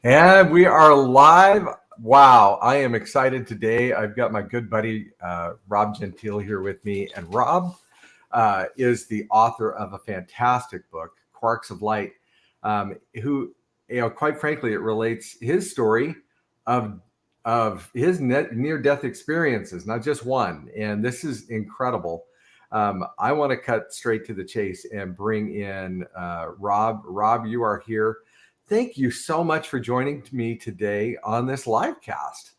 And we are live. Wow, I am excited today. I've got my good buddy Rob Gentile here with me, and Rob is the author of a fantastic book, Quarks of Light. Who, quite frankly, it relates his story of his near-death experiences, not just one. And this is incredible. I want to cut straight to the chase and bring in Rob. Rob, you are here. Thank you so much for joining me today on this live cast.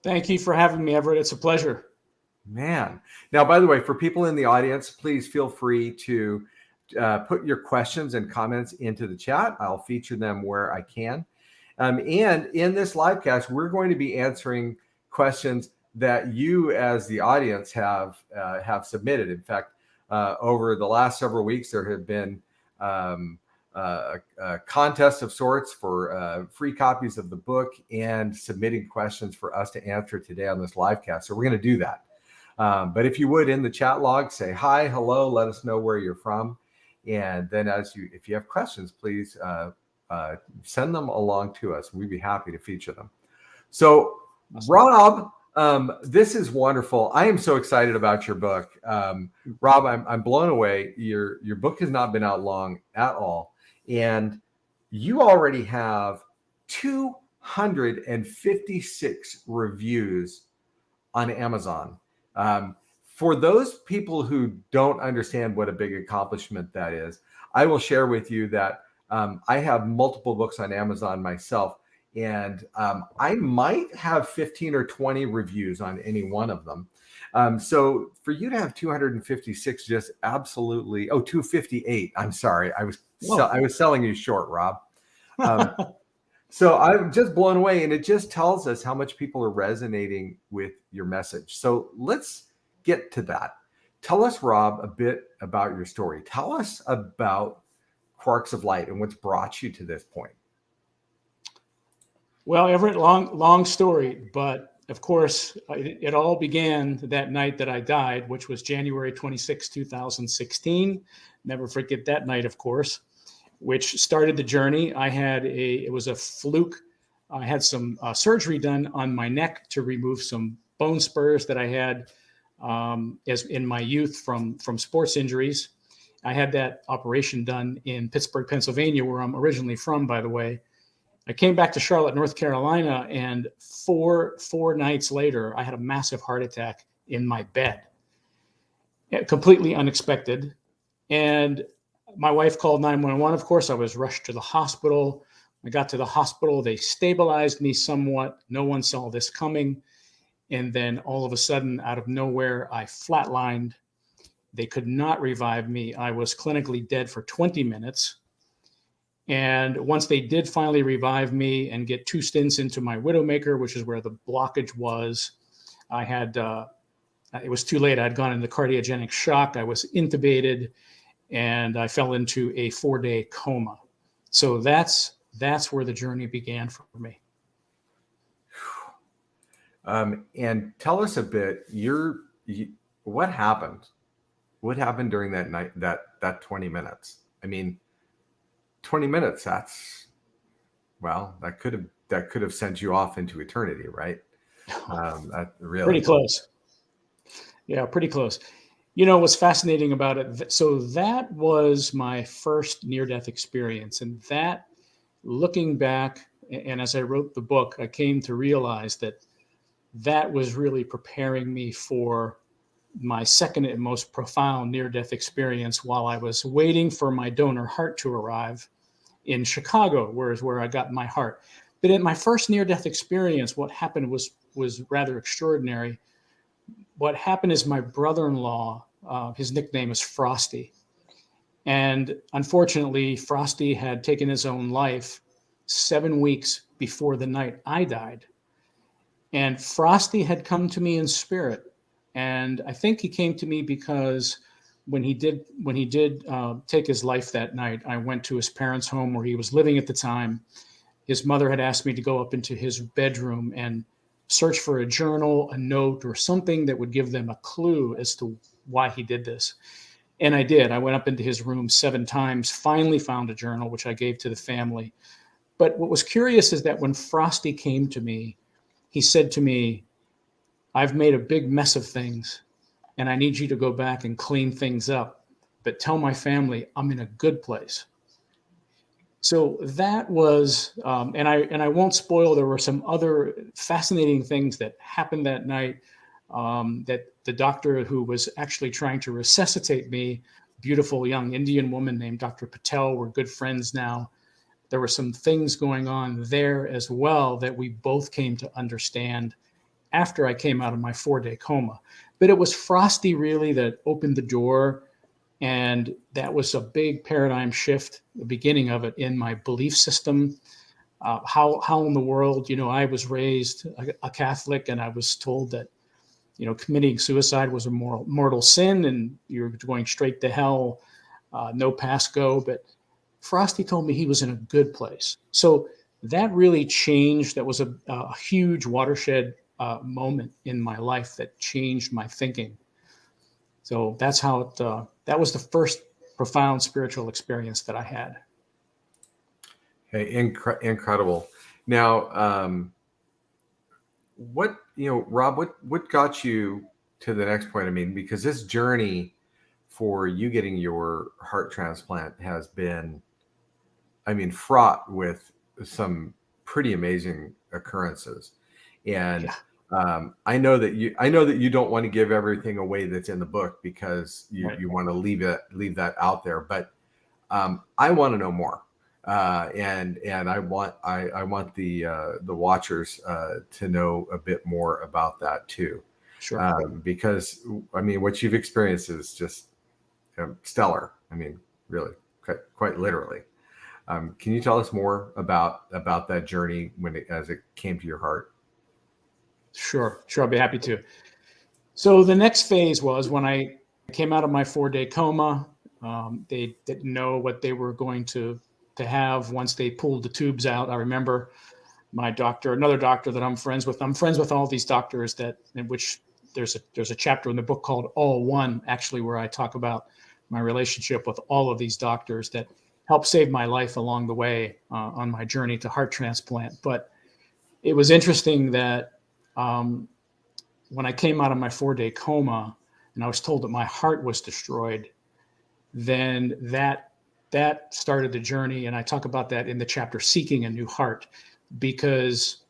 Thank you for having me, Everett. It's a pleasure. Man. Now, by the way, for people in the audience, please feel free to put your questions and comments into the chat. I'll feature them where I can. And in this live cast, we're going to be answering questions that you as the audience have submitted. In fact, over the last several weeks, there have been a contest of sorts for free copies of the book and submitting questions for us to answer today on this live cast. So we're going to do that. But if you would, in the chat log, say hi, hello, let us know where you're from. And then if you have questions, please send them along to us. We'd be happy to feature them. So Rob, this is wonderful. I am so excited about your book. Rob, I'm blown away. Your book has not been out long at all. And you already have 256 reviews on Amazon. For those people who don't understand what a big accomplishment that is, I will share with you that I have multiple books on Amazon myself, and I might have 15 or 20 reviews on any one of them. So for you to have 256, just absolutely, 258. I'm sorry. I was selling you short, Rob. So I'm just blown away, and it just tells us how much people are resonating with your message. So let's get to that. Tell us, Rob, a bit about your story. Tell us about Quarks of Light and what's brought you to this point. Well, Everett, long story, but of course, it all began that night that I died, which was January 26, 2016. Never forget that night, of course, which started the journey. It was a fluke. I had some surgery done on my neck to remove some bone spurs that I had as in my youth from sports injuries. I had that operation done in Pittsburgh, Pennsylvania, where I'm originally from, by the way. I came back to Charlotte, North Carolina, and four nights later, I had a massive heart attack in my bed. Completely unexpected. And my wife called 911. Of course, I was rushed to the hospital. I got to the hospital. They stabilized me somewhat. No one saw this coming. And then all of a sudden, out of nowhere, I flatlined. They could not revive me. I was clinically dead for 20 minutes. And once they did finally revive me and get 2 stents into my widowmaker, which is where the blockage was, it was too late. I'd gone into cardiogenic shock. I was intubated, and I fell into a 4-day coma. So that's where the journey began for me. And tell us a bit, what happened? What happened during that night, that 20 minutes? I mean, 20 minutes, that could have sent you off into eternity, right? That really pretty close. Yeah, pretty close. You know, what's fascinating about it, so that was my first near-death experience. And that, looking back, and as I wrote the book, I came to realize that was really preparing me for my second and most profound near-death experience while I was waiting for my donor heart to arrive in Chicago, where I got my heart. But in my first near-death experience, what happened was rather extraordinary. What happened is my brother-in-law, his nickname is Frosty. And unfortunately, Frosty had taken his own life 7 weeks before the night I died. And Frosty had come to me in spirit. And I think he came to me because when he did take his life that night, I went to his parents' home where he was living at the time. His mother had asked me to go up into his bedroom and search for a journal, a note, or something that would give them a clue as to why he did this. And I did. I went up into his room 7 times, finally found a journal, which I gave to the family. But what was curious is that when Frosty came to me, he said to me, I've made a big mess of things and I need you to go back and clean things up, but tell my family I'm in a good place. So that was, and I won't spoil. There were some other fascinating things that happened that night. That the doctor who was actually trying to resuscitate me, beautiful young Indian woman named Dr. Patel, we're good friends now. There were some things going on there as well that we both came to understand after I came out of my 4-day coma. But it was Frosty really that opened the door. And that was a big paradigm shift, the beginning of it in my belief system. How in the world, I was raised a Catholic, and I was told that, committing suicide was a mortal sin and you're going straight to hell, no pass go. But Frosty told me he was in a good place. So that really changed. That was a huge watershed moment in my life that changed my thinking. So that's how that was the first profound spiritual experience that I had. Hey, incredible. Now, Rob, what got you to the next point? I mean, because this journey for you getting your heart transplant has been, fraught with some pretty amazing occurrences. And Yeah. I know that you don't want to give everything away that's in the book because you want to leave that out there. But I want to know more, and I want the watchers to know a bit more about that too. Sure. Because what you've experienced is just stellar. Really, quite literally. Can you tell us more about that journey as it came to your heart? Sure. I'll be happy to. So the next phase was when I came out of my 4-day coma. They didn't know what they were going to have once they pulled the tubes out. I remember my doctor, another doctor that I'm friends with. I'm friends with all these doctors in which there's a chapter in the book called All One, actually, where I talk about my relationship with all of these doctors that helped save my life along the way on my journey to heart transplant. But it was interesting that when I came out of my 4-day coma and I was told that my heart was destroyed, then that started the journey. And I talk about that in the chapter Seeking a New Heart, because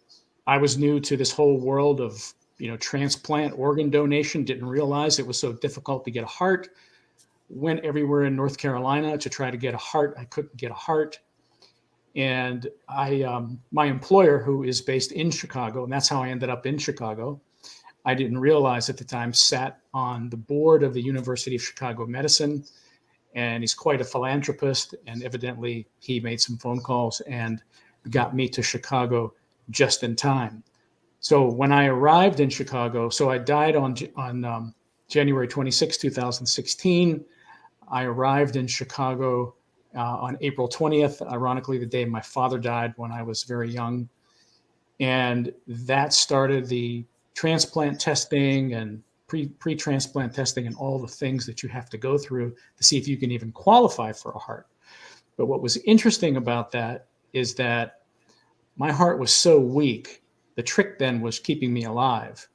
I was new to this whole world of, transplant organ donation, didn't realize it was so difficult to get a heart. Went everywhere in North Carolina to try to get a heart. I couldn't get a heart. And my employer, who is based in Chicago, and that's how I ended up in Chicago, I didn't realize at the time, sat on the board of the University of Chicago Medicine, and he's quite a philanthropist. And evidently he made some phone calls and got me to Chicago just in time. So when I arrived in Chicago, so I died on January 26, 2016. I arrived in Chicago on April 20th, ironically, the day my father died when I was very young. And that started the transplant testing and pre-transplant testing and all the things that you have to go through to see if you can even qualify for a heart. But what was interesting about that is that my heart was so weak. The trick then was keeping me alive.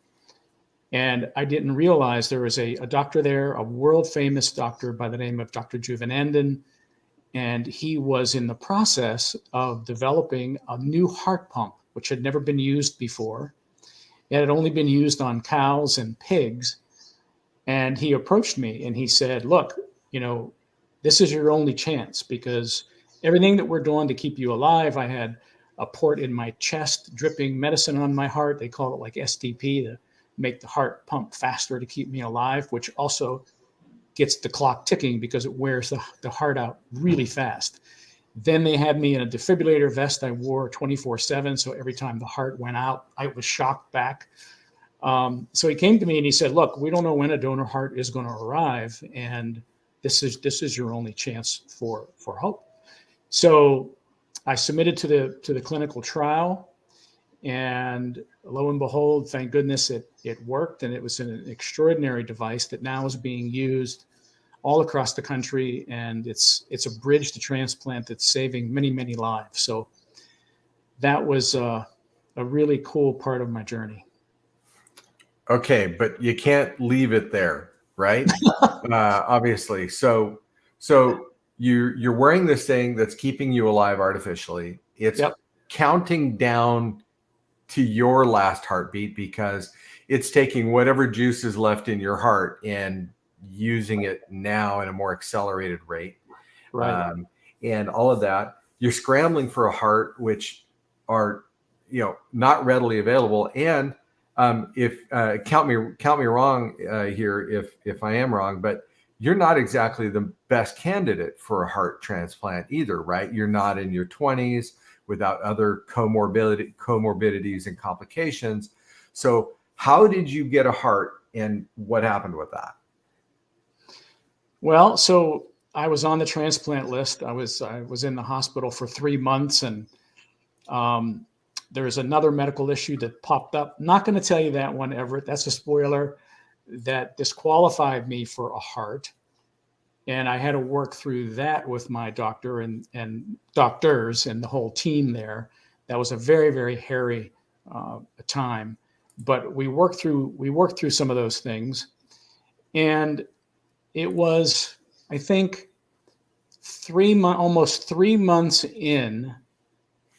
And I didn't realize there was a doctor there, a world famous doctor by the name of Dr. Juvenandan. And he was in the process of developing a new heart pump, which had never been used before. It had only been used on cows and pigs. And he approached me and he said, look, this is your only chance, because everything that we're doing to keep you alive, I had a port in my chest dripping medicine on my heart. They call it like STP to make the heart pump faster to keep me alive, which also gets the clock ticking because it wears the heart out really fast. Then they had me in a defibrillator vest I wore 24/7. So every time the heart went out, I was shocked back. So he came to me and he said, look, we don't know when a donor heart is going to arrive, and this is your only chance for hope. So I submitted to the clinical trial, and lo and behold, thank goodness it worked. And it was an extraordinary device that now is being used all across the country. And it's a bridge to transplant that's saving many, many lives. So that was a really cool part of my journey. Okay, but you can't leave it there, right? Obviously. So you're wearing this thing that's keeping you alive artificially. It's Yep. counting down to your last heartbeat because it's taking whatever juice is left in your heart and using it now at a more accelerated rate. Right. And all of that. You're scrambling for a heart, which are, not readily available. And if count me wrong here if I am wrong, but you're not exactly the best candidate for a heart transplant either, right? You're not in your 20s without other comorbidities and complications. So how did you get a heart, and what happened with that? Well, so I was on the transplant list. I was in the hospital for 3 months, and there's another medical issue that popped up. Not going to tell you that one, Everett. That's a spoiler. That disqualified me for a heart, and I had to work through that with my doctor and doctors and the whole team there. That was a very, very hairy time, but we worked through some of those things, and it was, I think, almost 3 months in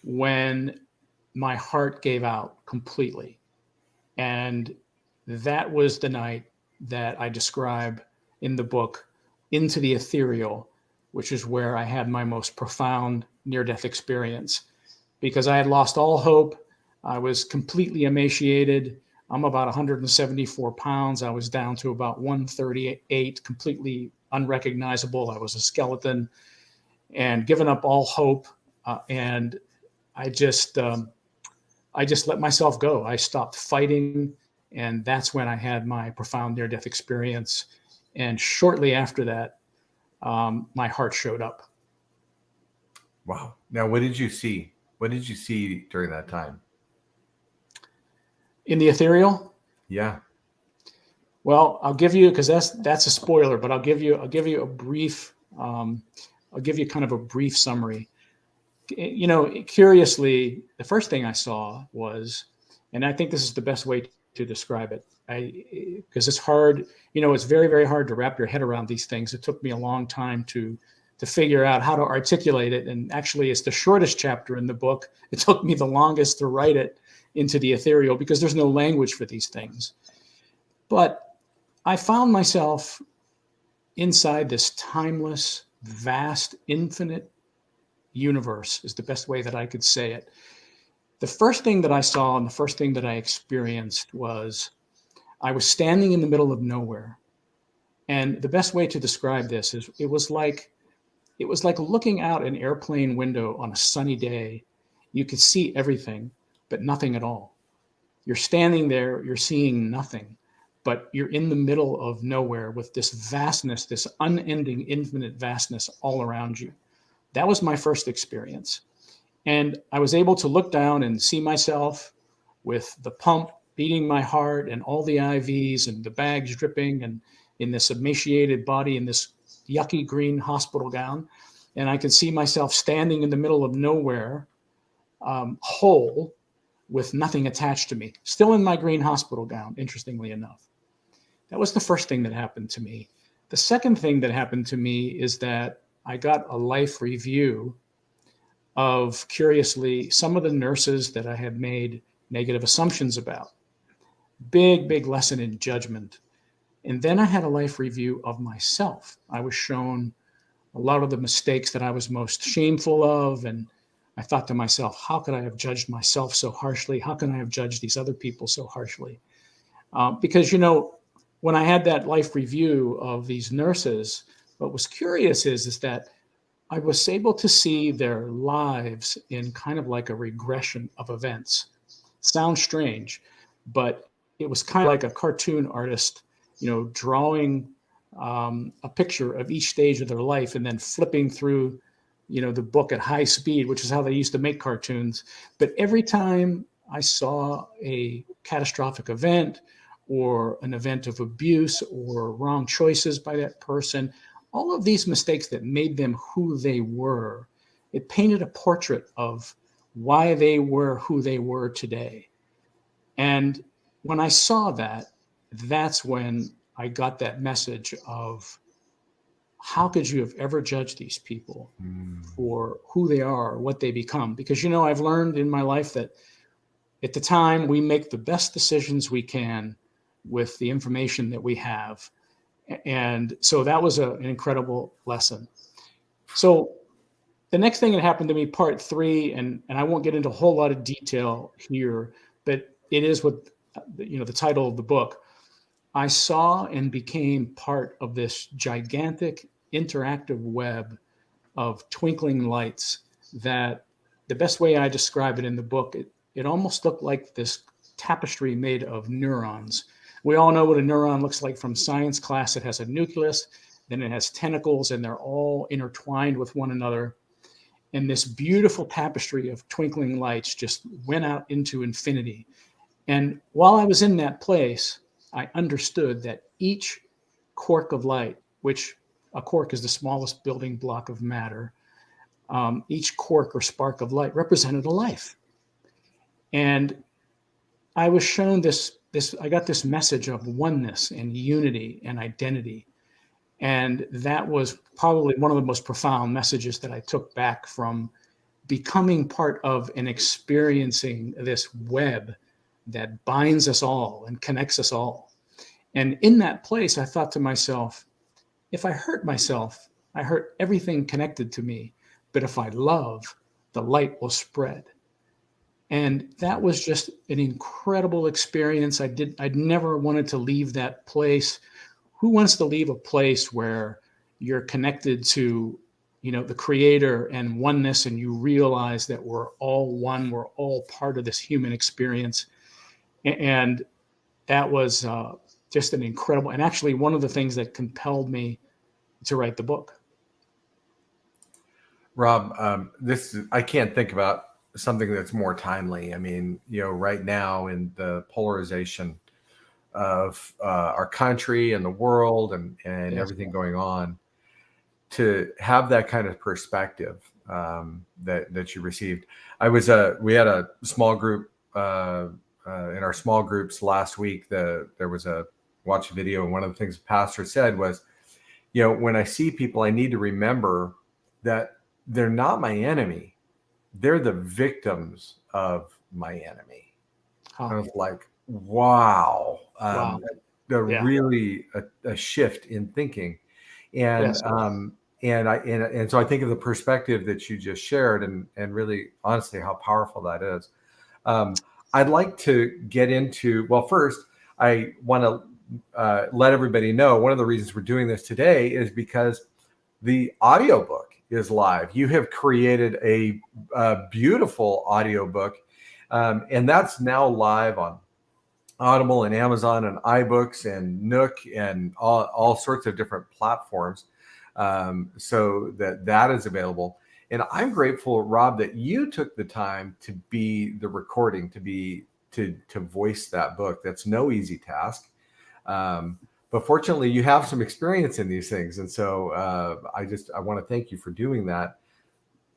when my heart gave out completely. And that was the night that I describe in the book, Into the Ethereal, which is where I had my most profound near-death experience, because I had lost all hope. I was completely emaciated. I'm about 174 pounds. I was down to about 138, completely unrecognizable. I was a skeleton and given up all hope. And I just let myself go. I stopped fighting. And that's when I had my profound near-death experience. And shortly after that, my heart showed up. Wow. Now, what did you see? What did you see during that time? In the ethereal? Yeah. Well, I'll give you, because that's a spoiler, but I'll give you a brief, I'll give you kind of a brief summary. Curiously, the first thing I saw was, and I think this is the best way to describe it, because it's hard, it's very, very hard to wrap your head around these things. It took me a long time to figure out how to articulate it. And actually, it's the shortest chapter in the book. It took me the longest to write it, Into the Ethereal, because there's no language for these things. But I found myself inside this timeless, vast, infinite universe, is the best way that I could say it. The first thing that I saw and the first thing that I experienced was I was standing in the middle of nowhere. And the best way to describe this is it was like looking out an airplane window on a sunny day. You could see everything, but nothing at all. You're standing there, you're seeing nothing, but you're in the middle of nowhere with this vastness, this unending, infinite vastness all around you. That was my first experience. And I was able to look down and see myself with the pump beating my heart and all the IVs and the bags dripping and in this emaciated body in this yucky green hospital gown. And I could see myself standing in the middle of nowhere, whole, with nothing attached to me, still in my green hospital gown, interestingly enough. That was the first thing that happened to me. The second thing that happened to me is that I got a life review of, curiously, some of the nurses that I had made negative assumptions about. Big, big lesson in judgment. And then I had a life review of myself. I was shown a lot of the mistakes that I was most shameful of. And I thought to myself, how could I have judged myself so harshly? How can I have judged these other people so harshly? Because, when I had that life review of these nurses, what was curious is that I was able to see their lives in kind of like a regression of events. Sounds strange, but it was kind of like a cartoon artist, drawing a picture of each stage of their life and then flipping through, the book at high speed, which is how they used to make cartoons. But every time I saw a catastrophic event or an event of abuse or wrong choices by that person, all of these mistakes that made them who they were, it painted a portrait of why they were who they were today. And when I saw that, that's when I got that message of, how could you have ever judged these people for who they are, or what they become? Because, I've learned in my life that at the time we make the best decisions we can with the information that we have. And so that was an incredible lesson. So the next thing that happened to me, part 3, and I won't get into a whole lot of detail here, but it is what, the title of the book. I saw and became part of this gigantic interactive web of twinkling lights that, the best way I describe it in the book, it almost looked like this tapestry made of neurons. We all know what a neuron looks like from science class. It has a nucleus, then it has tentacles, and they're all intertwined with one another. And this beautiful tapestry of twinkling lights just went out into infinity. And while I was in that place, I understood that each quark of light, which a quark is the smallest building block of matter, each quark or spark of light represented a life. And I was shown I got this message of oneness and unity and identity. And that was probably one of the most profound messages that I took back from becoming part of and experiencing this web that binds us all and connects us all. And in that place, I thought to myself, if I hurt myself, I hurt everything connected to me. But if I love, the light will spread. And that was just an incredible experience. I'd never wanted to leave that place. Who wants to leave a place where you're connected to, the creator and oneness, and you realize that we're all one, we're all part of this human experience. And that was just an incredible, and actually one of the things that compelled me to write the book. Rob, I can't think about something that's more timely. I mean, right now in the polarization of our country and the world and Yes. everything going on, to have that kind of perspective that you received. We had a small group in our small groups last week. There was watch a video, and one of the things the pastor said was, when I see people, I need to remember that they're not my enemy. They're the victims of my enemy. I was like, wow. Wow. Really a shift in thinking. And Yes. And so I think of the perspective that you just shared, and really honestly how powerful that is. I'd like to get into, well, first I want to let everybody know one of the reasons we're doing this today is because the audiobook is live. You have created a beautiful audiobook, and that's now live on Audible and Amazon and iBooks and Nook and all sorts of different platforms, so that is available. And I'm grateful, Rob, that you took the time to be the recording, to voice that book. That's no easy task. But fortunately, you have some experience in these things, and so I want to thank you for doing that.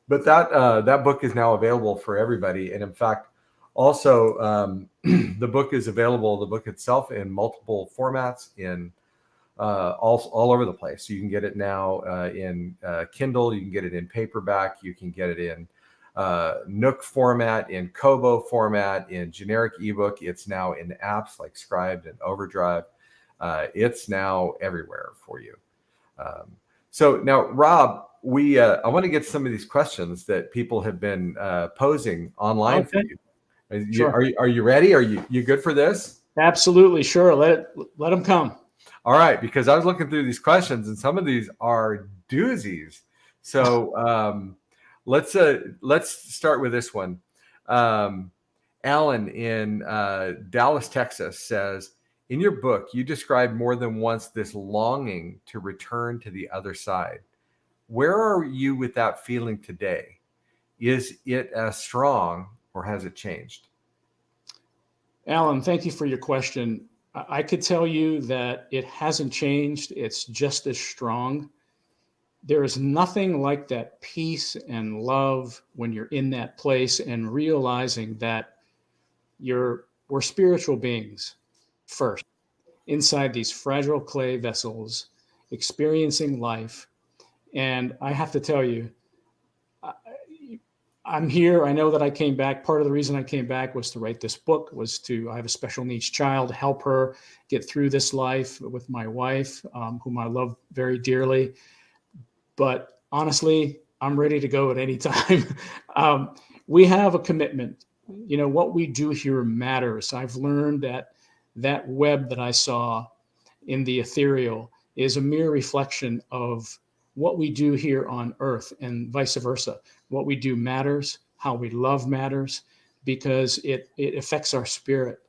But that book is now available for everybody, and in fact, also the book is available. The book itself in multiple formats in all over the place. So you can get it now in Kindle. You can get it in paperback. You can get it in Nook format, in Kobo format, in generic ebook. It's now in apps like Scribd and Overdrive. It's now everywhere for you. So now, Rob, I want to get some of these questions that people have been posing online for you. Sure. Are you ready? Are you good for this? Absolutely, sure. Let them come. All right, because I was looking through these questions, and some of these are doozies. So let's start with this one. Alan in Dallas, Texas says, in your book, you describe more than once this longing to return to the other side. Where are you with that feeling today? Is it as strong, or has it changed? Alan, thank you for your question. I could tell you that it hasn't changed. It's just as strong. there is nothing like that peace and love when you're in that place and realizing that we're spiritual beings first, inside these fragile clay vessels, experiencing life. And I have to tell you, I'm here. I know that I came back. Part of the reason I came back was to write this book, I have a special needs child, help her get through this life with my wife, whom I love very dearly. But honestly, I'm ready to go at any time. We have a commitment. What we do here matters. I've learned that web that I saw in the ethereal is a mere reflection of what we do here on earth, and vice versa. What we do matters, how we love matters, because it affects our spirit.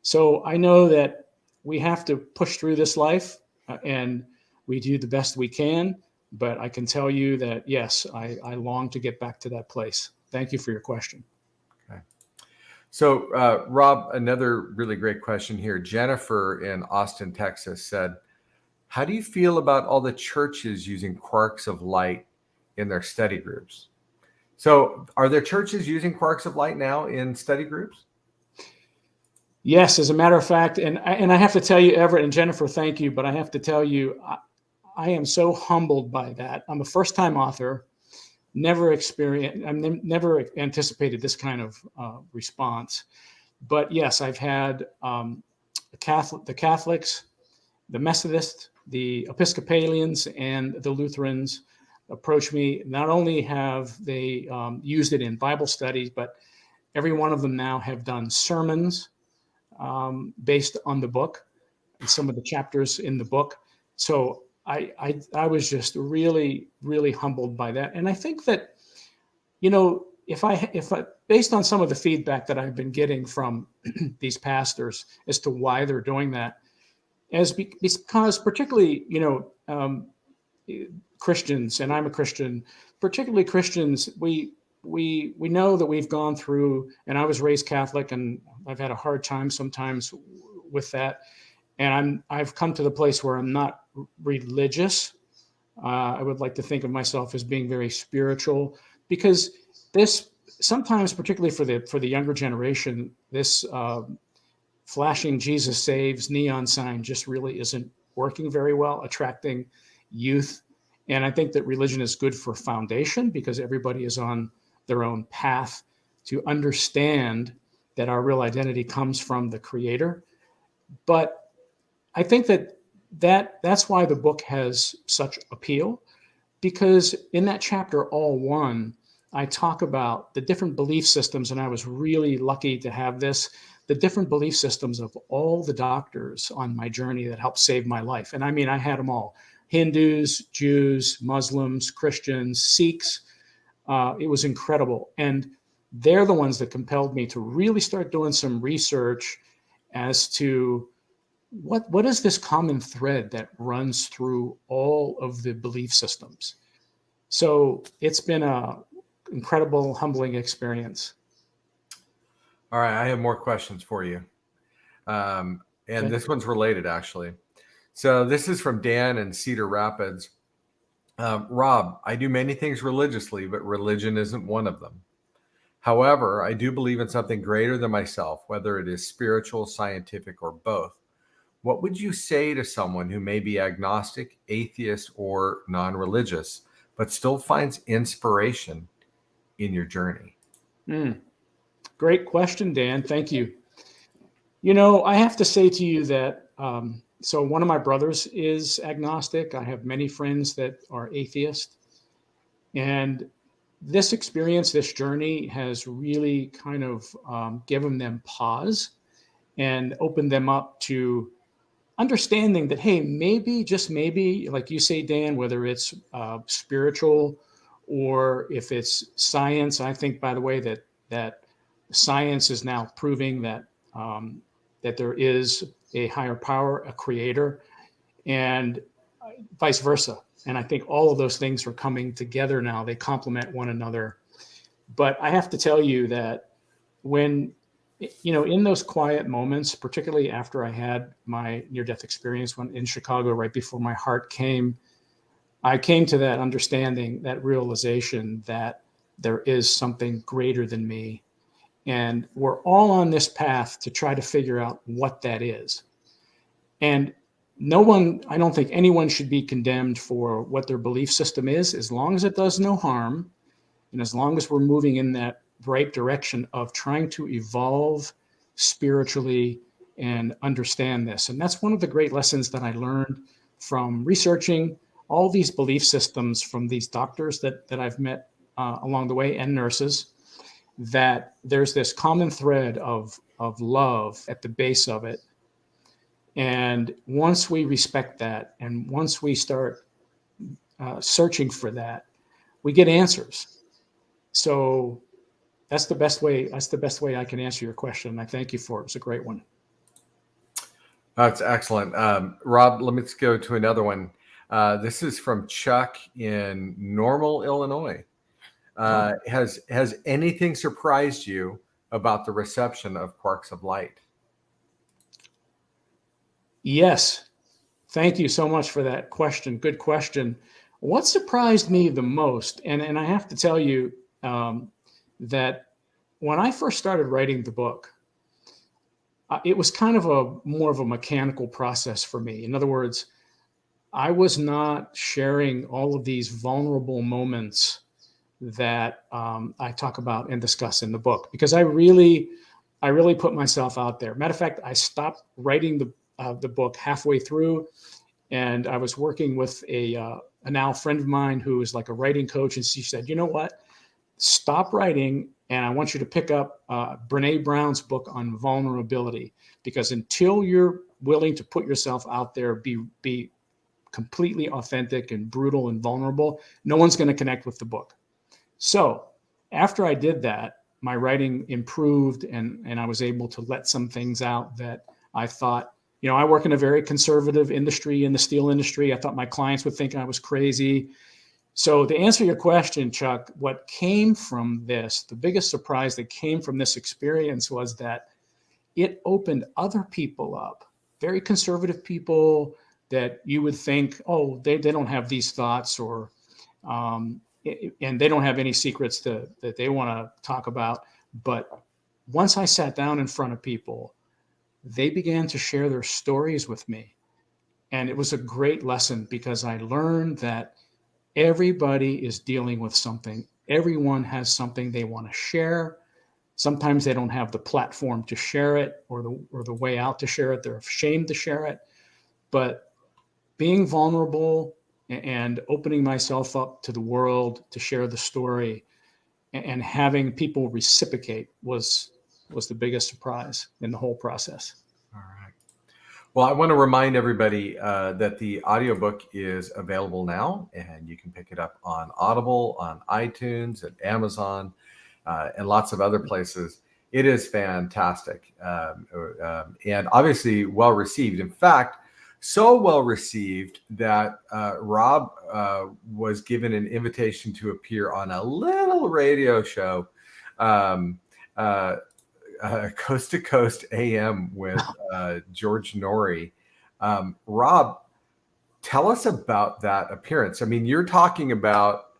So I know that we have to push through this life, and we do the best we can. But I can tell you that, yes, I long to get back to that place. Thank you for your question. Okay. So, Rob, another really great question here. Jennifer in Austin, Texas said, how do you feel about all the churches using Quarks of Light in their study groups? So are there churches using Quarks of Light now in study groups? Yes, as a matter of fact, and I have to tell you, Everett and Jennifer, thank you, but I have to tell you, I am so humbled by that. I'm a first-time author, never anticipated this kind of response. But yes, I've had the Catholics, the Methodists, the Episcopalians, and the Lutherans approach me. Not only have they used it in Bible studies, but every one of them now have done sermons based on the book and some of the chapters in the book. So I was just really, really humbled by that. And I think that, if I based on some of the feedback that I've been getting from these pastors as to why they're doing that, because particularly, Christians, and I'm a Christian, particularly Christians, we know that we've gone through, and I was raised Catholic, and I've had a hard time sometimes with that. And I've come to the place where I'm not religious. I would like to think of myself as being very spiritual, because this sometimes, particularly for the younger generation, this flashing Jesus saves neon sign just really isn't working very well, attracting youth. And I think that religion is good for foundation, because everybody is on their own path to understand that our real identity comes from the Creator. But I think that's why the book has such appeal, because in that chapter, All One, I talk about the different belief systems, and I was really lucky to have the different belief systems of all the doctors on my journey that helped save my life. And I mean, I had them all: Hindus, Jews, Muslims, Christians, Sikhs. It was incredible. And they're the ones that compelled me to really start doing some research as to what is this common thread that runs through all of the belief systems. So it's been a incredible, humbling experience. All right, I have more questions for you. And Okay. This one's related, actually. So this is from Dan in Cedar Rapids. Rob, I do many things religiously, but religion isn't one of them. However, I do believe in something greater than myself, whether it is spiritual, scientific, or both. What would you say to someone who may be agnostic, atheist, or non-religious, but still finds inspiration in your journey? Great question, Dan. Thank you. I have to say to you that, so one of my brothers is agnostic. I have many friends that are atheist. And this experience, this journey has really kind of given them pause and opened them up to understanding that, hey, maybe, just maybe, like you say, Dan, whether it's spiritual or if it's science. I think, by the way, that science is now proving that that there is a higher power, a creator, and vice versa. And I think all of those things are coming together now. They complement one another. But I have to tell you that when, in those quiet moments, particularly after I had my near-death experience in Chicago, right before my heart came, I came to that understanding, that realization that there is something greater than me. And we're all on this path to try to figure out what that is. And no one, I don't think anyone should be condemned for what their belief system is, as long as it does no harm. And as long as we're moving in that right direction of trying to evolve spiritually and understand this. And that's one of the great lessons that I learned from researching all these belief systems from these doctors that I've met along the way, and nurses, that there's this common thread of love at the base of it. And once we respect that, and once we start searching for that, we get answers. So that's the best way. That's the best way I can answer your question. I thank you for it. It was a great one. That's excellent. Rob, let me go to another one. This is from Chuck in Normal, Illinois. Has anything surprised you about the reception of Quarks of Light? Yes. Thank you so much for that question. Good question. What surprised me the most, and I have to tell you that when I first started writing the book, it was kind of more of a mechanical process for me. In other words, I was not sharing all of these vulnerable moments that I talk about and discuss in the book, because I really put myself out there. Matter of fact, I stopped writing the book halfway through, and I was working with a now friend of mine who is like a writing coach, and she said, "You know what? Stop writing, and I want you to pick up Brene Brown's book on vulnerability, because until you're willing to put yourself out there, be completely authentic and brutal and vulnerable, no one's going to connect with the book." So after I did that, my writing improved, and I was able to let some things out that I thought, I work in a very conservative industry, in the steel industry. I thought my clients would think I was crazy. So to answer your question, Chuck, what came from this, the biggest surprise that came from this experience was that it opened other people up, very conservative people that you would think, oh, they don't have these thoughts, or and they don't have any secrets that they want to talk about. But once I sat down in front of people, they began to share their stories with me. And it was a great lesson, because I learned that everybody is dealing with something. Everyone has something they want to share. Sometimes they don't have the platform to share it, or the way out to share it. They're ashamed to share it. But being vulnerable and opening myself up to the world to share the story, and having people reciprocate was the biggest surprise in the whole process. All right. Well, I want to remind everybody that the audiobook is available now, and you can pick it up on Audible, on iTunes, at Amazon, and lots of other places. It is fantastic, and obviously well received. In fact, so well received that Rob was given an invitation to appear on a little radio show, Coast to Coast AM with George Norrie. Rob, tell us about that appearance. I mean, you're talking about,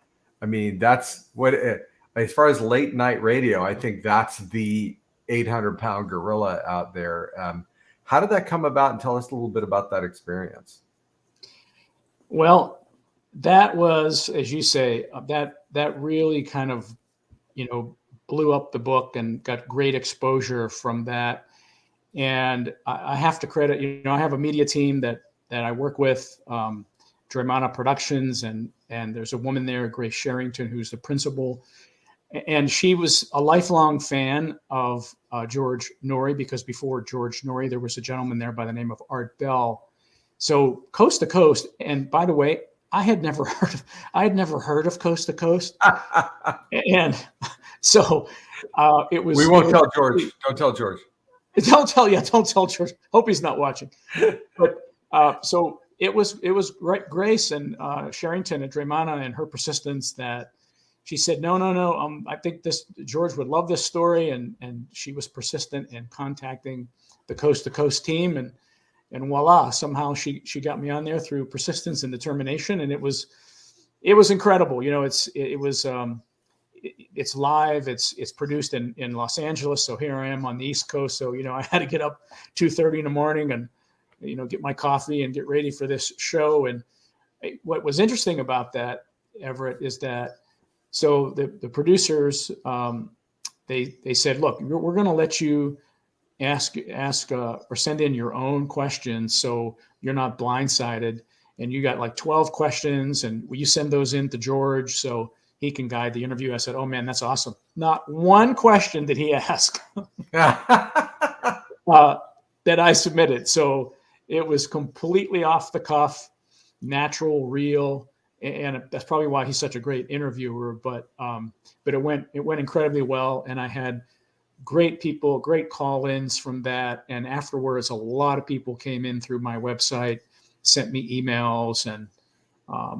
that's what, as far as late night radio, I think that's the 800-pound gorilla out there. How did that come about? And tell us a little bit about that experience. Well, that was, as you say, that really kind of, blew up the book and got great exposure from that. And I have to credit, I have a media team that I work with, Draymana Productions, and there's a woman there, Grace Sherrington, who's the principal. And she was a lifelong fan of George Norrie, because before George Norrie, there was a gentleman there by the name of Art Bell. So Coast to Coast, and by the way, I had never heard of Coast to Coast, and so it was. We won't tell George. Don't tell George. Don't tell George. Hope he's not watching. But so it was Grace and Sherrington and Draymana and her persistence that she said, no. I think George would love this story, and she was persistent in contacting the Coast to Coast team, and voila, somehow she got me on there through persistence and determination, and it was it was incredible. It's live. It's produced in Los Angeles. So here I am on the East Coast. So, I had to get up 2:30 in the morning and, get my coffee and get ready for this show. And what was interesting about that, Everett, is that, so the producers, they said, look, we're going to let you ask or send in your own questions, so you're not blindsided. And you got like 12 questions, and will you send those in to George so he can guide the interview? I said, oh man, that's awesome. Not one question did he ask that I submitted. So it was completely off the cuff, natural, real. And that's probably why he's such a great interviewer. But it went incredibly well, and I had great people, great call-ins from that. And afterwards, a lot of people came in through my website, sent me emails, and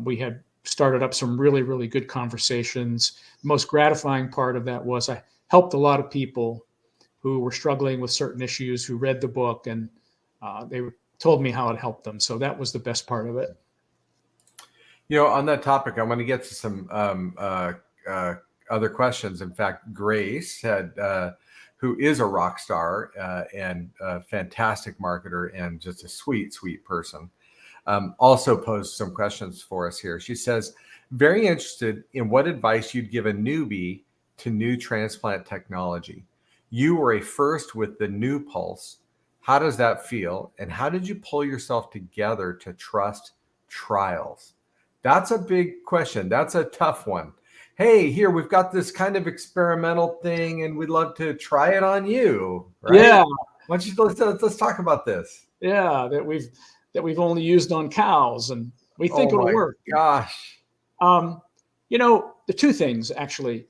we had started up some really, really good conversations. The most gratifying part of that was I helped a lot of people who were struggling with certain issues, who read the book, and they told me how it helped them. So that was the best part of it. On that topic, I want to get to some other questions. In fact, Grace had, who is a rock star and a fantastic marketer and just a sweet, sweet person, also posed some questions for us here. She says, very interested in what advice you'd give a newbie to new transplant technology. You were a first with the new pulse. How does that feel? And how did you pull yourself together to trust trials? That's a big question. That's a tough one. Hey, here, we've got this kind of experimental thing and we'd love to try it on you. Right? Yeah. Why don't you, let's talk about this. Yeah, that we've only used on cows, and we think it'll work. Gosh. The two things, actually,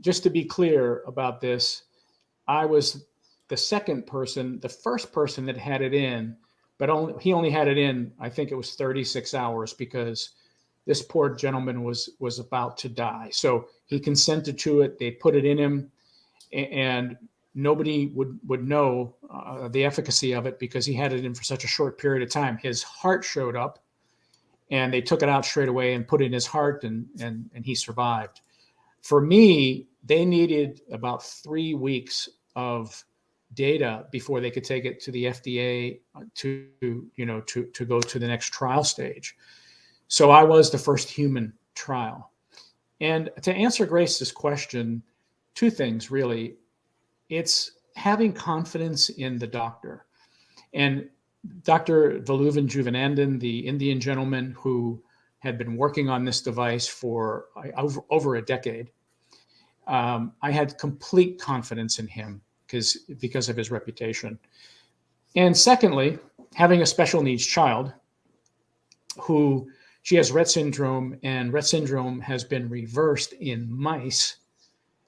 just to be clear about this, I was the first person that had it in, but he only had it in, I think it was 36 hours, because this poor gentleman was about to die. So he consented to it. They put it in him, and nobody would know the efficacy of it because he had it in for such a short period of time. His heart showed up, and they took it out straight away and put it in his heart, and he survived. For me, they needed about 3 weeks of data before they could take it to the FDA to go to the next trial stage. So I was the first human trial. And to answer Grace's question, two things really. It's having confidence in the doctor. And Dr. Valuvan Juvanandan, the Indian gentleman who had been working on this device for over a decade, I had complete confidence in him because of his reputation. And secondly, having a special needs child who she has Rett Syndrome, and Rett Syndrome has been reversed in mice,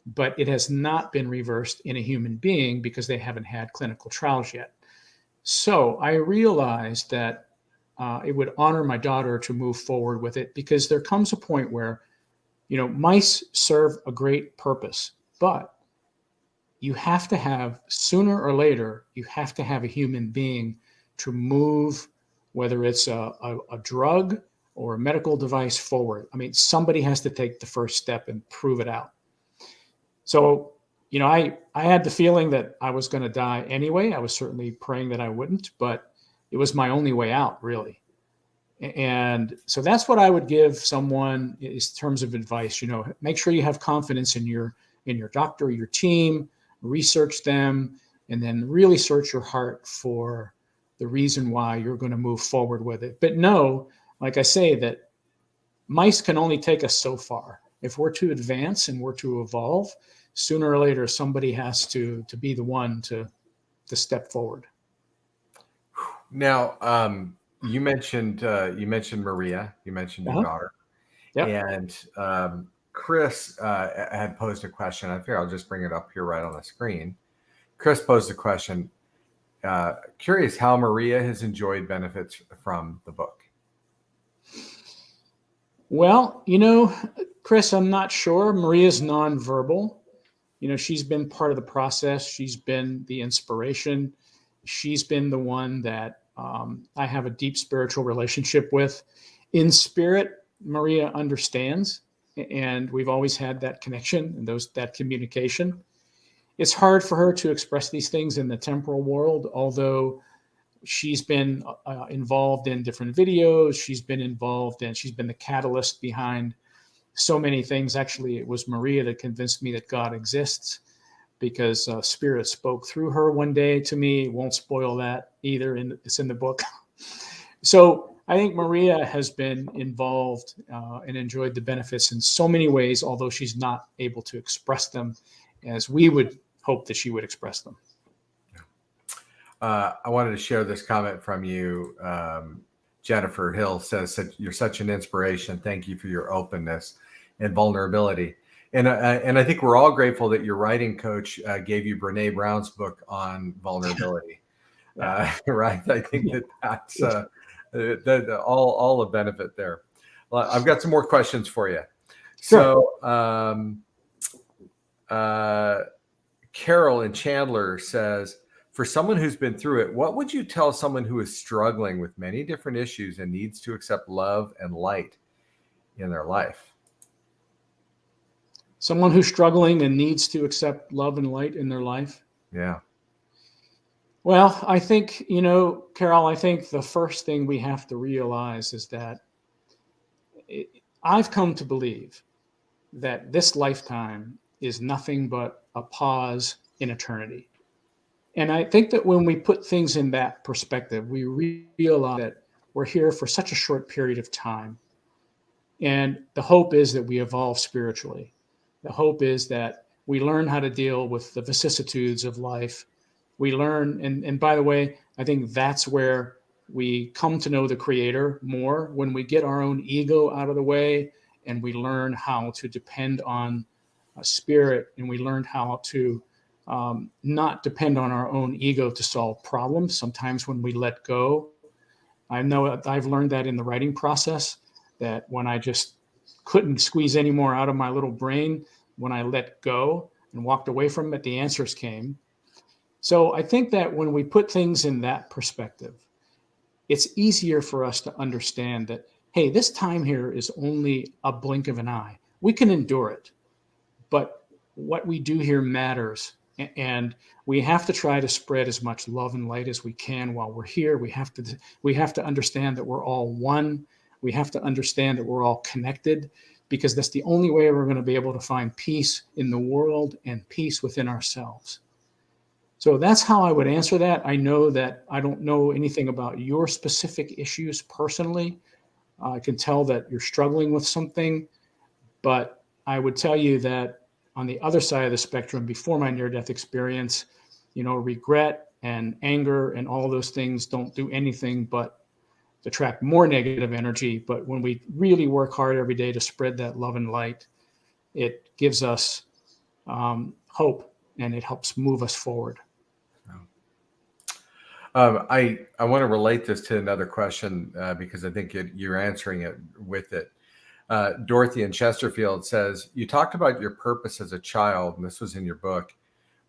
but it has not been reversed in a human being because they haven't had clinical trials yet. So I realized that it would honor my daughter to move forward with it, because there comes a point where, mice serve a great purpose, but you have to have, sooner or later, you have to have a human being to move, whether it's a drug or a medical device, forward. I mean, somebody has to take the first step and prove it out. So, I had the feeling that I was going to die anyway. I was certainly praying that I wouldn't, but it was my only way out, really. And so that's what I would give someone in terms of advice. Make sure you have confidence in your doctor, your team, research them, and then really search your heart for the reason why you're going to move forward with it. But know, like I say, that mice can only take us so far. If we're to advance and we're to evolve, sooner or later, somebody has to be the one to step forward. Now, you mentioned Maria, you mentioned your daughter, and Chris had posed a question. I figure I'll just bring it up here right on the screen. Chris posed a question. Curious how Maria has enjoyed benefits from the book. Well, Chris, I'm not sure. Maria's nonverbal. She's been part of the process. She's been the inspiration. She's been the one that I have a deep spiritual relationship with. In spirit, Maria understands, and we've always had that connection and that communication. It's hard for her to express these things in the temporal world, although she's been involved in different videos. She's been the catalyst behind so many things. Actually, it was Maria that convinced me that God exists, because Spirit spoke through her one day to me. Won't spoil that either. It's in the book. So I think Maria has been involved and enjoyed the benefits in so many ways, although she's not able to express them as we would hope that she would express them. I wanted to share this comment from you. Jennifer Hill says, "You're such an inspiration. Thank you for your openness and vulnerability." And I think we're all grateful that your writing coach gave you Brene Brown's book on vulnerability. Right? I think that's all a benefit there. Well, I've got some more questions for you. Sure. So Carol in Chandler says, for someone who's been through it, what would you tell someone who is struggling with many different issues and needs to accept love and light in their life? Someone who's struggling and needs to accept love and light in their life? Yeah. Well, I think, Carol, I think the first thing we have to realize is that I've come to believe that this lifetime is nothing but a pause in eternity. And I think that when we put things in that perspective, we realize that we're here for such a short period of time. And the hope is that we evolve spiritually. The hope is that we learn how to deal with the vicissitudes of life. We learn, and by the way, I think that's where we come to know the Creator more, when we get our own ego out of the way and we learn how to depend on Spirit, and we learn how to not depend on our own ego to solve problems. Sometimes when we let go, I know I've learned that in the writing process, that when I just couldn't squeeze any more out of my little brain, when I let go and walked away from it, the answers came. So I think that when we put things in that perspective, it's easier for us to understand that, hey, this time here is only a blink of an eye. We can endure it, but what we do here matters. And we have to try to spread as much love and light as we can while we're here. We have to understand that we're all one. We have to understand that we're all connected, because that's the only way we're going to be able to find peace in the world and peace within ourselves. So that's how I would answer that. I know that I don't know anything about your specific issues personally. I can tell that you're struggling with something, but I would tell you that on the other side of the spectrum, before my near-death experience, regret and anger and all those things don't do anything but attract more negative energy. But when we really work hard every day to spread that love and light, it gives us hope, and it helps move us forward. I want to relate this to another question because I think you're answering it with it. Dorothy in Chesterfield says, you talked about your purpose as a child, and this was in your book,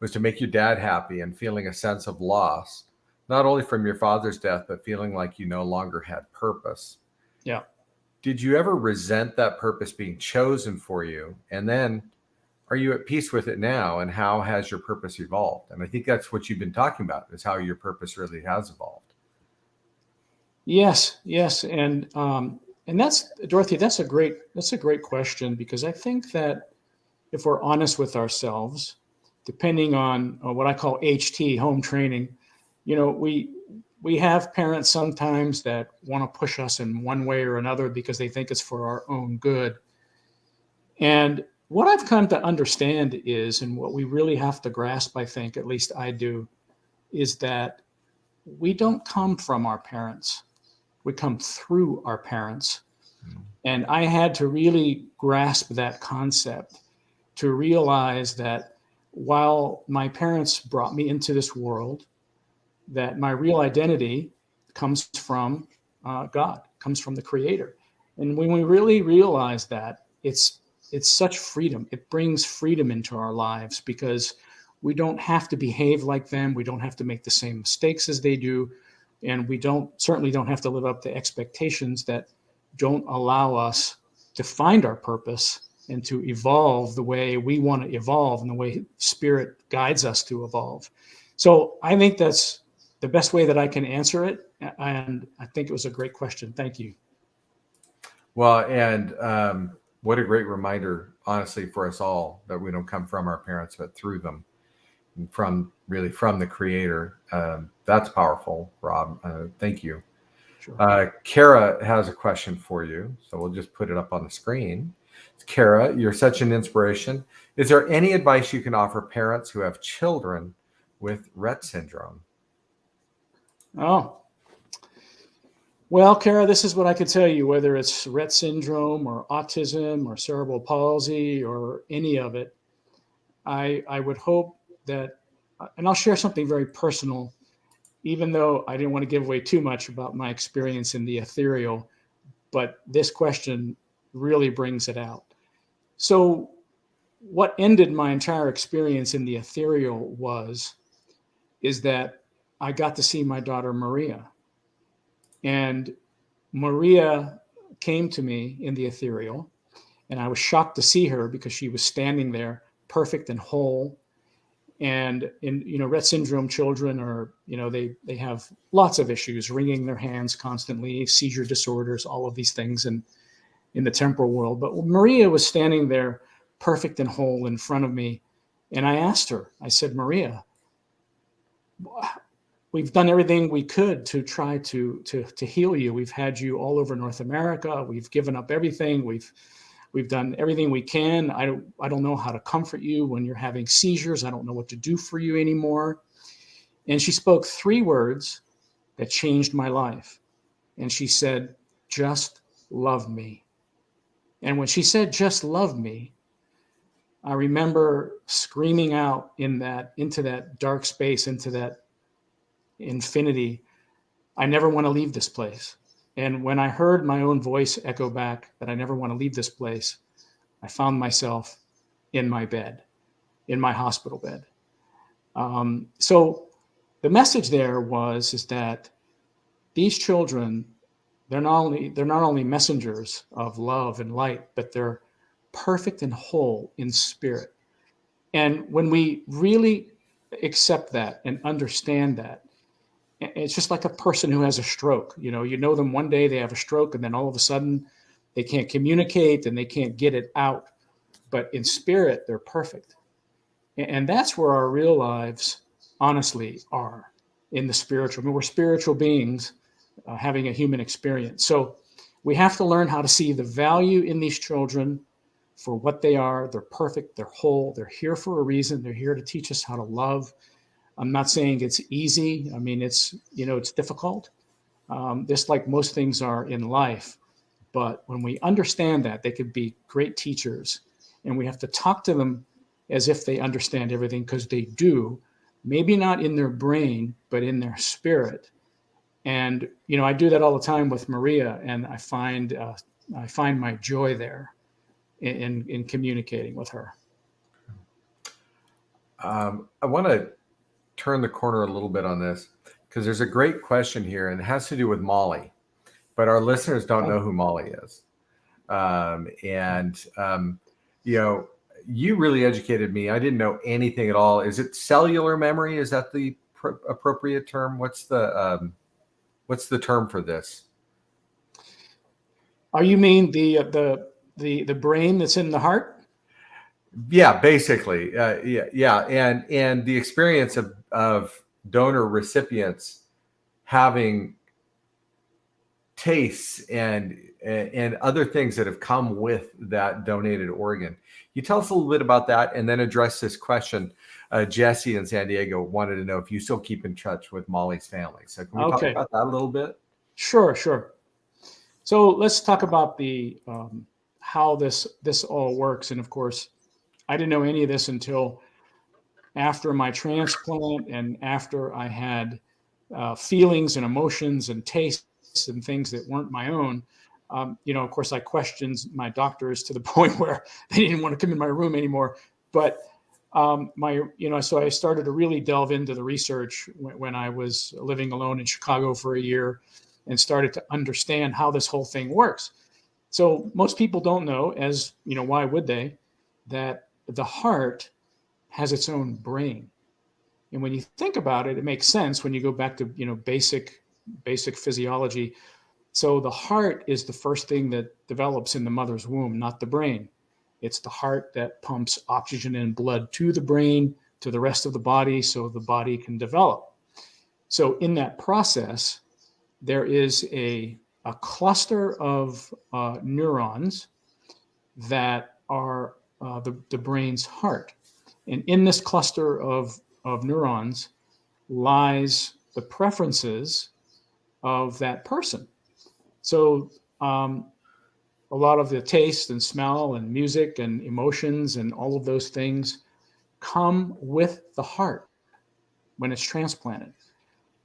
was to make your dad happy and feeling a sense of loss, not only from your father's death, but feeling like you no longer had purpose. Yeah. Did you ever resent that purpose being chosen for you? And then are you at peace with it now? And how has your purpose evolved? And I think that's what you've been talking about, is how your purpose really has evolved. Yes. And that's, Dorothy, that's a great question, because I think that if we're honest with ourselves, depending on what I call HT, home training, we have parents sometimes that want to push us in one way or another because they think it's for our own good. And what I've come to understand is, and what we really have to grasp, I think, at least I do, is that we don't come from our parents. We come through our parents. And I had to really grasp that concept to realize that while my parents brought me into this world, that my real identity comes from God, comes from the Creator. And when we really realize that, it's such freedom. It brings freedom into our lives, because we don't have to behave like them. We don't have to make the same mistakes as they do. And we certainly don't have to live up to expectations that don't allow us to find our purpose and to evolve the way we want to evolve and the way spirit guides us to evolve. So I think that's the best way that I can answer it. And I think it was a great question. Thank you. Well, and what a great reminder, honestly, for us all, that we don't come from our parents, but through them, and from the Creator. That's powerful, Rob. Thank you. Sure. Kara has a question for you, so we'll just put it up on the screen. Kara, you're such an inspiration. Is there any advice you can offer parents who have children with Rett syndrome? Oh, well, Kara, this is what I could tell you, whether it's Rett syndrome or autism or cerebral palsy or any of it. I would hope that, and I'll share something very personal, even though I didn't want to give away too much about my experience in the ethereal, but this question really brings it out. So what ended my entire experience in the ethereal is that I got to see my daughter, Maria. And Maria came to me in the ethereal, and I was shocked to see her because she was standing there perfect and whole. And in, Rett syndrome children are, they have lots of issues, wringing their hands constantly, seizure disorders, all of these things in the temporal world. But Maria was standing there perfect and whole in front of me. And I asked her, I said, Maria, we've done everything we could to try to heal you. We've had you all over North America. We've given up everything. We've done everything we can. I don't know how to comfort you when you're having seizures. I don't know what to do for you anymore. And she spoke 3 words that changed my life. And she said, just love me. And when she said, just love me, I remember screaming out into that dark space, into that infinity, I never want to leave this place. And when I heard my own voice echo back that I never want to leave this place, I found myself in my bed, in my hospital bed. So the message there is that these children, they're not only messengers of love and light, but they're perfect and whole in spirit. And when we really accept that and understand that, it's just like a person who has a stroke. You know them one day, they have a stroke, and then all of a sudden they can't communicate and they can't get it out. But in spirit, they're perfect. And that's where our real lives honestly are, in the spiritual. I mean, we're spiritual beings having a human experience. So we have to learn how to see the value in these children for what they are. They're perfect, they're whole, they're here for a reason. They're here to teach us how to love. I'm not saying it's easy. I mean, it's difficult, just like most things are in life. But when we understand that, they could be great teachers, and we have to talk to them as if they understand everything, because they do, maybe not in their brain, but in their spirit. And, I do that all the time with Maria, and I find my joy there in communicating with her. I want to turn the corner a little bit on this, because there's a great question here, and it has to do with Molly, but our listeners don't know who Molly is. You really educated me. I didn't know anything at all. Is it cellular memory? Is that the appropriate term? What's the term for this? Oh, you mean the brain that's in the heart? Yeah, basically. Yeah. And the experience of donor recipients having tastes and other things that have come with that donated organ. You tell us a little bit about that, and then address this question. Jesse in San Diego wanted to know if you still keep in touch with Molly's family. So can we talk about that a little bit? Sure. So let's talk about the how this all works. And of course, I didn't know any of this until after my transplant, and after I had feelings and emotions and tastes and things that weren't my own. Of course, I questioned my doctors to the point where they didn't want to come in my room anymore. But so I started to really delve into the research when I was living alone in Chicago for a year, and started to understand how this whole thing works. So most people don't know, as you know, why would they, that the heart has its own brain. And when you think about it, it makes sense when you go back to, basic physiology. So the heart is the first thing that develops in the mother's womb, not the brain. It's the heart that pumps oxygen and blood to the brain, to the rest of the body, so the body can develop. So in that process, there is a cluster of neurons that are the brain's heart. And in this cluster of neurons lies the preferences of that person. So a lot of the taste and smell and music and emotions and all of those things come with the heart when it's transplanted.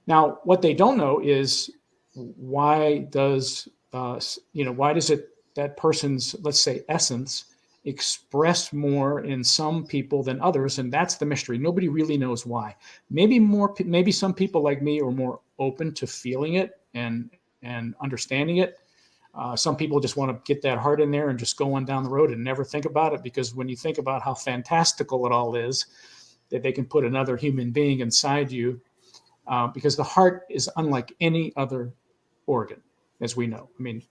Now, what they don't know is why does that person's, let's say, essence express more in some people than others, and that's the mystery. Nobody really knows why. Maybe some people like me are more open to feeling it and understanding it. Some people just want to get that heart in there and just go on down the road and never think about it, because when you think about how fantastical it all is, that they can put another human being inside you, because the heart is unlike any other organ, as we know. I mean,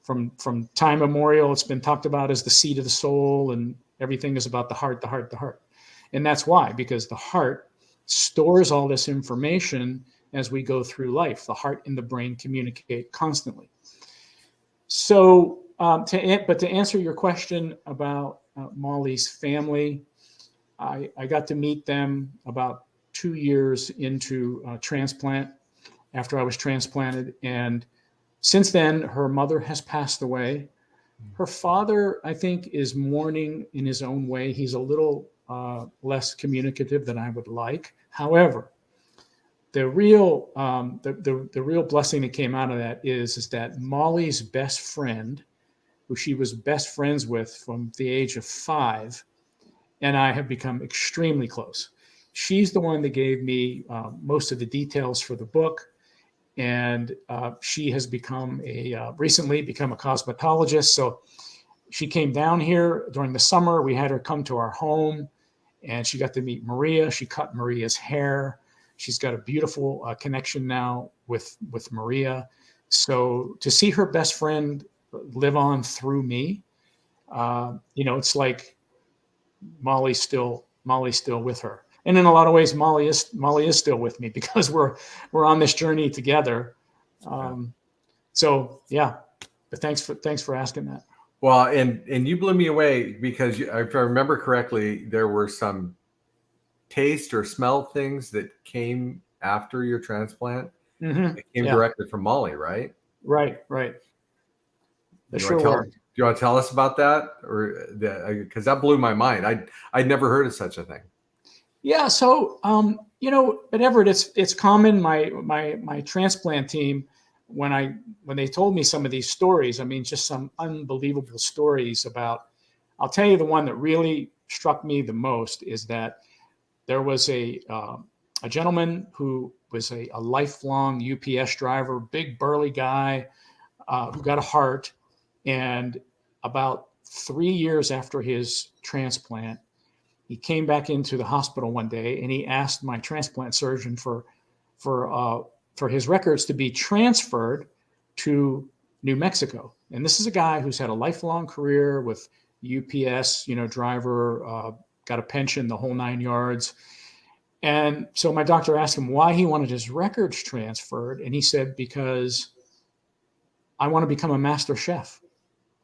from time immemorial, it's been talked about as the seat of the soul, and everything is about the heart, the heart, the heart. And that's why, because the heart stores all this information as we go through life. The heart and the brain communicate constantly. So, to answer your question about Molly's family, I got to meet them about 2 years into transplant, after I was transplanted. And since then, her mother has passed away. Her father, I think, is mourning in his own way. He's a little less communicative than I would like. However, the real blessing that came out of that is that Molly's best friend, who she was best friends with from the age of 5, and I have become extremely close. She's the one that gave me most of the details for the book. And she has recently become a cosmetologist. So she came down here during the summer. We had her come to our home, and she got to meet Maria. She cut Maria's hair. She's got a beautiful connection now with Maria. So to see her best friend live on through me, it's like Molly's still with her. And in a lot of ways, Molly is still with me, because we're on this journey together. So yeah, but thanks for asking that. Well, and you blew me away, because if I remember correctly, there were some taste or smell things that came after your transplant. Mm-hmm. It came directly from Molly, right? Right. Do you want to tell us about that, or because that blew my mind? I'd never heard of such a thing. Yeah. So, at Everett, it's common. My transplant team, when they told me some of these stories, I mean, just some unbelievable stories about. I'll tell you the one that really struck me the most is that there was a gentleman who was a lifelong UPS driver, big burly guy, who got a heart, and about 3 years after his transplant, he came back into the hospital one day, and he asked my transplant surgeon for his records to be transferred to New Mexico. And this is a guy who's had a lifelong career with UPS, driver, got a pension, the whole 9 yards. And so my doctor asked him why he wanted his records transferred. And he said, because I want to become a master chef.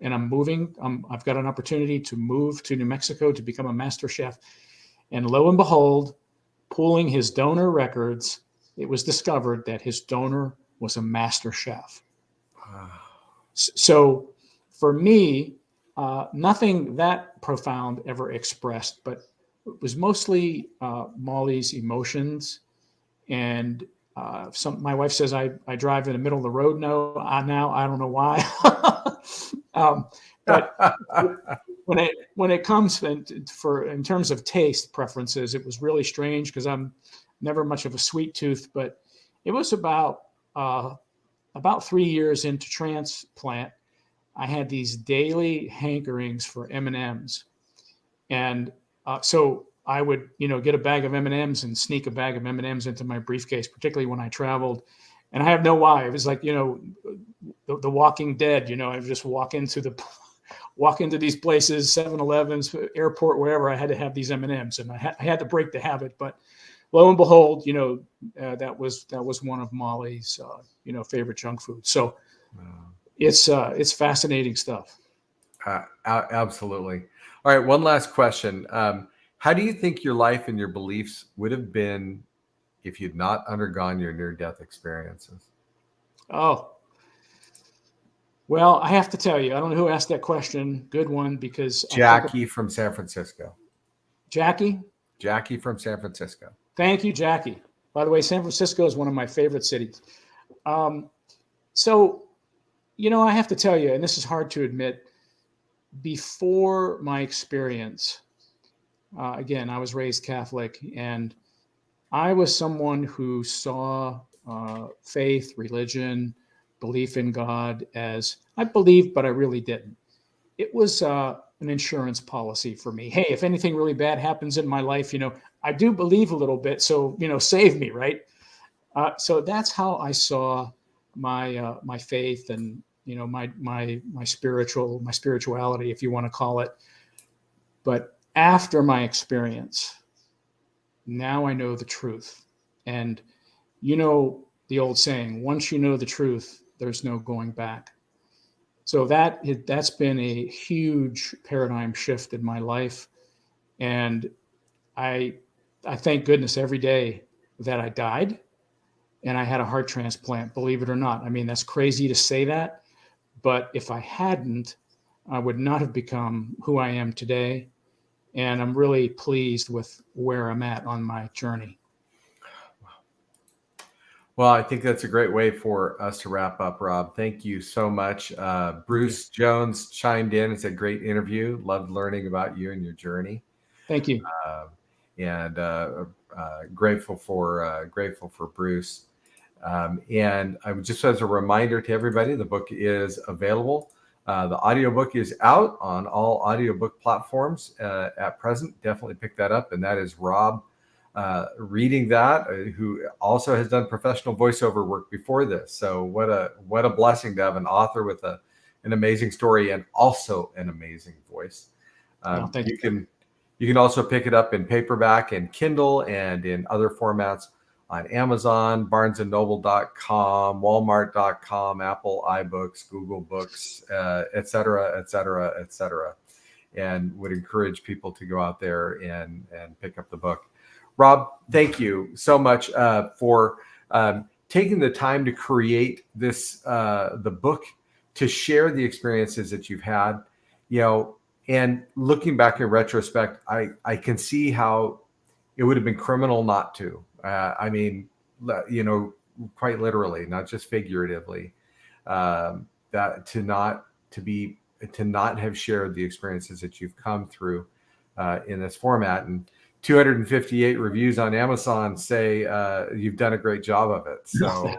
And I'm moving. I've got an opportunity to move to New Mexico to become a master chef. And lo and behold, pulling his donor records, it was discovered that his donor was a master chef. Wow. So for me, nothing that profound ever expressed, but it was mostly Molly's emotions. And my wife says I drive in the middle of the road now. I don't know why. But when it comes in terms of taste preferences, it was really strange, because I'm never much of a sweet tooth. But it was about 3 years into transplant, I had these daily hankerings for M&Ms. And so I would, get a bag of M&Ms and sneak a bag of M&Ms into my briefcase, particularly when I traveled. And I have no why. It was like, the Walking Dead, I would just walk into these places, 7-Elevens, airport, wherever. I had to have these M&Ms, and I had to break the habit. But lo and behold, that was one of Molly's, favorite junk food. So it's fascinating stuff. Absolutely. All right. One last question. How do you think your life and your beliefs would have been if you'd not undergone your near-death experiences? Oh, well, I have to tell you, I don't know who asked that question. Good one, because Jackie from San Francisco. Jackie from San Francisco. Thank you, Jackie. By the way, San Francisco is one of my favorite cities. So, I have to tell you, and this is hard to admit, before my experience, again, I was raised Catholic, and I was someone who saw faith, religion, belief in God as, I believed, but I really didn't. It was an insurance policy for me. Hey, if anything really bad happens in my life, I do believe a little bit, so save me, right? So that's how I saw my faith and my spirituality, if you want to call it. But after my experience, now I know the truth, and the old saying: once you know the truth, there's no going back. So that's been a huge paradigm shift in my life, and I thank goodness every day that I died and I had a heart transplant, believe it or not. I mean, that's crazy to say that, but if I hadn't, I would not have become who I am today. And I'm really pleased with where I'm at on my journey. Well, I think that's a great way for us to wrap up, Rob. Thank you so much. Bruce Jones chimed in and said, great interview. Loved learning about you and your journey. Thank you. And grateful for Bruce. And I would just, as a reminder to everybody, the book is available. The audiobook is out on all audiobook platforms at present. Definitely pick that up. And that is Rob reading that, who also has done professional voiceover work before this. So what a blessing to have an author with an amazing story and also an amazing voice. You can also pick it up in paperback and Kindle and in other formats on Amazon, barnesandnoble.com, walmart.com, Apple iBooks, Google Books, et cetera, et cetera, et cetera. And would encourage people to go out there and pick up the book. Rob, thank you so much for taking the time to create this, the book, to share the experiences that you've had, and looking back in retrospect, I can see how it would have been criminal not to. I mean, quite literally, not just figuratively, that to not have shared the experiences that you've come through in this format. And 258 reviews on Amazon say you've done a great job of it. So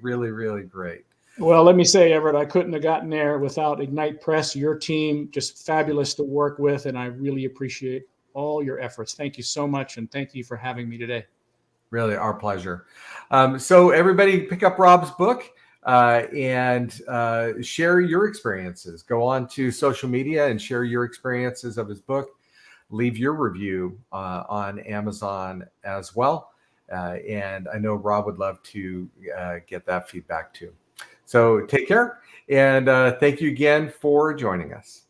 really, really great. Well, let me say, Everett, I couldn't have gotten there without Ignite Press, your team, just fabulous to work with. And I really appreciate all your efforts. Thank you so much. And thank you for having me today. Really, our pleasure. So everybody pick up Rob's book and share your experiences. Go on to social media and share your experiences of his book. Leave your review on Amazon as well. And I know Rob would love to get that feedback too. So take care. And thank you again for joining us.